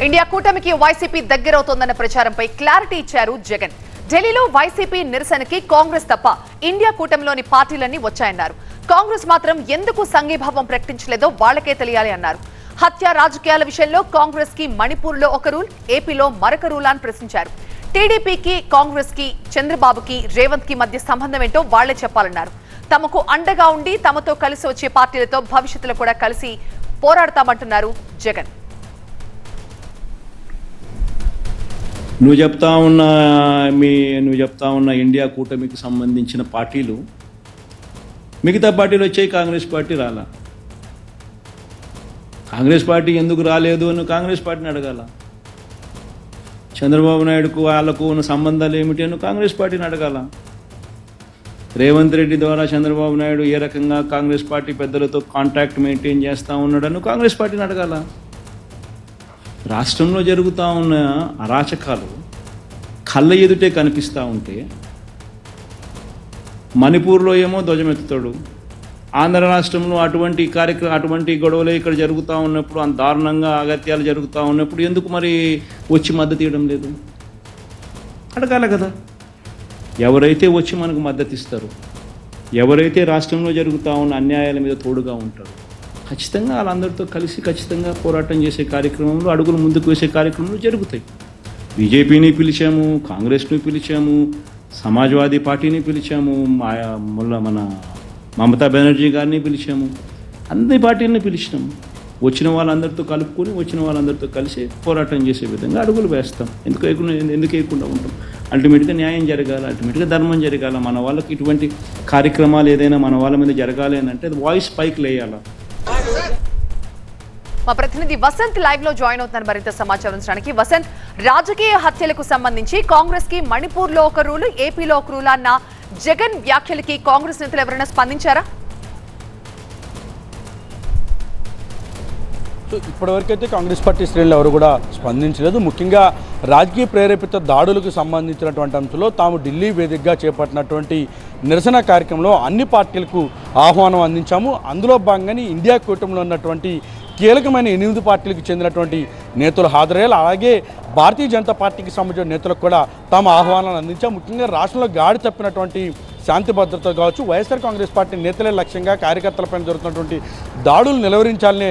India కూటమికి YCP దగ్గరవుతోందన్న ప్రచారంపై clarity ఇచ్చారు జగన్. ఢిల్లీలో వైసీపీ నిరసనకి కాంగ్రెస్ తప్ప ఇండియా కూటమిలోని పార్టీలన్నీ వచ్చాయన్నారు. కాంగ్రెస్ మాత్రం ఎందుకు సంఘీభావం ప్రకటించలేదో వాళ్లకే తెలియాలి అన్నారు. హత్య రాజకీయాల విషయంలో కాంగ్రెస్ కి మణిపూర్లో ఒక రూల్, ఏపీలో మరొక రూల్ అని ప్రశ్నించారు. టీడీపీకి, కాంగ్రెస్ కి, చంద్రబాబుకి, రేవంత్ కి మధ్య సంబంధం ఏంటో వాళ్లే చెప్పాలన్నారు. తమకు అండగా ఉండి తమతో కలిసి వచ్చే పార్టీలతో భవిష్యత్తులో కూడా కలిసి పోరాడతామంటున్నారు జగన్. నువ్వు చెప్తా ఉన్న ఇండియా కూటమికి సంబంధించిన పార్టీలు మిగతా పార్టీలు వచ్చాయి, కాంగ్రెస్ పార్టీ రాలా. కాంగ్రెస్ పార్టీ ఎందుకు రాలేదు అని కాంగ్రెస్ పార్టీని అడగాల. చంద్రబాబు నాయుడుకు వాళ్ళకు ఉన్న సంబంధాలు ఏమిటి అని కాంగ్రెస్ పార్టీని అడగాల. రేవంత్ రెడ్డి ద్వారా చంద్రబాబు నాయుడు ఏ రకంగా కాంగ్రెస్ పార్టీ పెద్దలతో కాంటాక్ట్ మెయింటైన్ చేస్తూ ఉన్నాడని కాంగ్రెస్ పార్టీని అడగాల. రాష్ట్రంలో జరుగుతూ ఉన్న అరాచకాలు కళ్ళ ఎదుటే కనిపిస్తూ ఉంటే మణిపూర్లో ఏమో ధ్వజమెత్తుతాడు, ఆంధ్ర రాష్ట్రంలో అటువంటి గొడవలు ఇక్కడ జరుగుతూ ఉన్నప్పుడు, అంత దారుణంగా అగత్యాలు జరుగుతూ ఉన్నప్పుడు ఎందుకు మరి వచ్చి మద్దతు ఇవ్వడం లేదు అడగాల కదా. ఎవరైతే వచ్చి మనకు మద్దతు ఇస్తారో, ఎవరైతే రాష్ట్రంలో జరుగుతూ ఉన్న అన్యాయాల మీద తోడుగా ఉంటారో, ఖచ్చితంగా వాళ్ళందరితో కలిసి ఖచ్చితంగా పోరాటం చేసే కార్యక్రమంలో, అడుగులు ముందుకు వేసే కార్యక్రమాలు జరుగుతాయి. బీజేపీని పిలిచాము, కాంగ్రెస్ని పిలిచాము, సమాజ్వాదీ పార్టీని పిలిచాము, మన మమతా బెనర్జీ గారిని పిలిచాము, అన్ని పార్టీలని పిలిచినాము. వచ్చిన వాళ్ళందరితో కలుపుకొని, వచ్చిన వాళ్ళందరితో కలిసి పోరాటం చేసే విధంగా అడుగులు వేస్తాం. ఎందుకు వేయకుండా ఉంటాం. అల్టిమేట్గా న్యాయం జరగాలి, అల్టిమేట్గా ధర్మం జరగాలి. మన వాళ్ళకి ఇటువంటి కార్యక్రమాలు ఏదైనా మన వాళ్ళ మీద జరగాలి అని అంటే వాయిస్ పైకి లేయాలి. మా ప్రతినిధి వసంత్ లైవ్ లో జాయిన్ అవుతున్నారు మరింత సమాచారం ఇచ్చడానికి. వసంత్, రాజకీయ హత్యలకు సంబంధించి కాంగ్రెస్ కి మణిపూర్ లో ఒక రూలు, ఏపీలో ఒక రూల్ అన్న జగన్ వ్యాఖ్యలకి కాంగ్రెస్ నేతలు ఎవరైనా స్పందించారా? ఇప్పటివరకైతే కాంగ్రెస్ పార్టీ శ్రేణులు ఎవరు కూడా స్పందించలేదు. ముఖ్యంగా రాజకీయ ప్రేరేపిత దాడులకు సంబంధించినటువంటి అంశంలో తాము ఢిల్లీ వేదికగా చేపట్టినటువంటి నిరసన కార్యక్రమంలో అన్ని పార్టీలకు ఆహ్వానం అందించాము. అందులో భాగంగానే ఇండియా కూటమిలో ఉన్నటువంటి కీలకమైన 8 పార్టీలకు చెందినటువంటి నేతలు హాజరయ్యారు. అలాగే భారతీయ జనతా పార్టీకి సంబంధించిన నేతలకు కూడా తాము ఆహ్వానాలు అందించాం. ముఖ్యంగా రాష్ట్రంలో గాడి తప్పినటువంటి శాంతి భద్రత కావచ్చు, వైఎస్ఆర్ కాంగ్రెస్ పార్టీ నేతలే లక్ష్యంగా కార్యకర్తలపైన జరుగుతున్నటువంటి దాడులు నిలువరించాలనే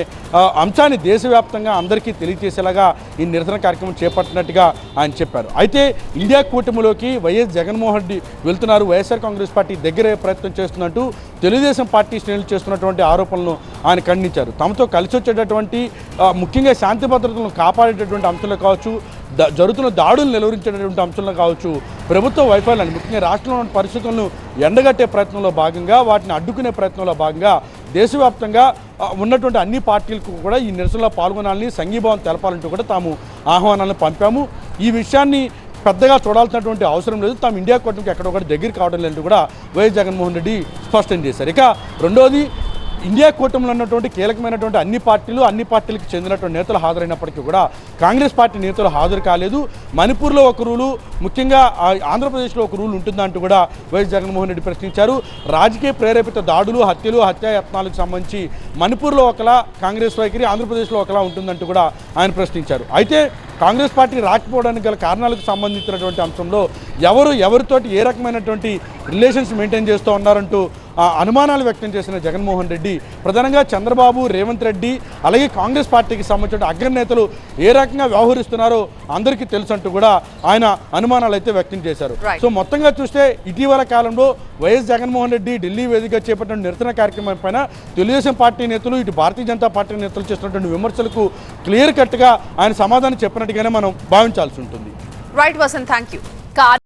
అంశాన్ని దేశవ్యాప్తంగా అందరికీ తెలియజేసేలాగా ఈ నిరసన కార్యక్రమం చేపట్టినట్టుగా ఆయన చెప్పారు. అయితే ఇండియా కూటమిలోకి వైఎస్ జగన్మోహన్ రెడ్డి వెళ్తున్నారు, వైఎస్ఆర్ కాంగ్రెస్ పార్టీ దగ్గరే ప్రయత్నం చేస్తున్నట్టు తెలుగుదేశం పార్టీ శ్రేణులు చేస్తున్నటువంటి ఆరోపణలను ఆయన ఖండించారు. తమతో కలిసి వచ్చేటటువంటి ముఖ్యంగా శాంతి భద్రతలను కాపాడేటటువంటి అంశాలు కావచ్చు, జరుగుతున్న దాడులు నిలువరించేటటువంటి అంశాలను కావచ్చు, ప్రభుత్వ వైఫల్యాన్ని ముఖ్యంగా రాష్ట్రంలోని పరిస్థితులను ఎండగట్టే ప్రయత్నంలో భాగంగా, వాటిని అడ్డుకునే ప్రయత్నంలో భాగంగా దేశవ్యాప్తంగా ఉన్నటువంటి అన్ని పార్టీలకు కూడా ఈ నిరసనలో పాల్గొనాలని, సంఘీభావం తెలపాలంటూ కూడా తాము ఆహ్వానాలను పంపాము. ఈ విషయాన్ని పెద్దగా చూడాల్సినటువంటి అవసరం లేదు, తాము ఇండియా కూటమికి ఎక్కడ కూడా దగ్గర కావడం లేదంటూ కూడా వైఎస్ జగన్మోహన్ రెడ్డి స్పష్టం చేశారు. ఇక రెండోది, ఇండియా కూటమిలో ఉన్నటువంటి కీలకమైనటువంటి అన్ని పార్టీలకు చెందినటువంటి నేతలు హాజరైనప్పటికీ కూడా కాంగ్రెస్ పార్టీ నేతలు హాజరు కాలేదు. మణిపూర్లో ఒక రూలు, ముఖ్యంగా ఆంధ్రప్రదేశ్లో ఒక రూల్ ఉంటుందంటూ కూడా వైఎస్ జగన్మోహన్ రెడ్డి ప్రశ్నించారు. రాజకీయ ప్రేరేపిత దాడులు, హత్యాయత్నాలకు సంబంధించి మణిపూర్లో ఒకలా కాంగ్రెస్ వైఖరి, ఆంధ్రప్రదేశ్లో ఒకలా ఉంటుందంటూ కూడా ఆయన ప్రశ్నించారు. అయితే కాంగ్రెస్ పార్టీ రాకపోవడానికి గల కారణాలకు సంబంధించినటువంటి అంశంలో ఎవరితోటి ఏ రకమైనటువంటి రిలేషన్స్ మెయింటైన్ చేస్తూ ఉన్నారంటూ అనుమానాలు వ్యక్తం చేసిన జగన్మోహన్ రెడ్డి ప్రధానంగా చంద్రబాబు, రేవంత్ రెడ్డి అలాగే కాంగ్రెస్ పార్టీకి సంబంధించిన అగ్రనేతలు ఏ రకంగా వ్యవహరిస్తున్నారో అందరికీ తెలుసు అంటూ కూడా ఆయన అనుమానాలు అయితే వ్యక్తం చేశారు. సో మొత్తంగా చూస్తే ఇటీవల కాలంలో వైఎస్ జగన్మోహన్ రెడ్డి ఢిల్లీ వేదికగా చేపట్టిన నిరసన కార్యక్రమం పైన తెలుగుదేశం పార్టీ నేతలు, ఇటు భారతీయ జనతా పార్టీ నేతలు చేస్తున్నటువంటి విమర్శలకు క్లియర్ కట్గా ఆయన సమాధానం చెప్పినట్టుగానే మనం భావించాల్సి ఉంటుంది. Right Vasanth, thank you.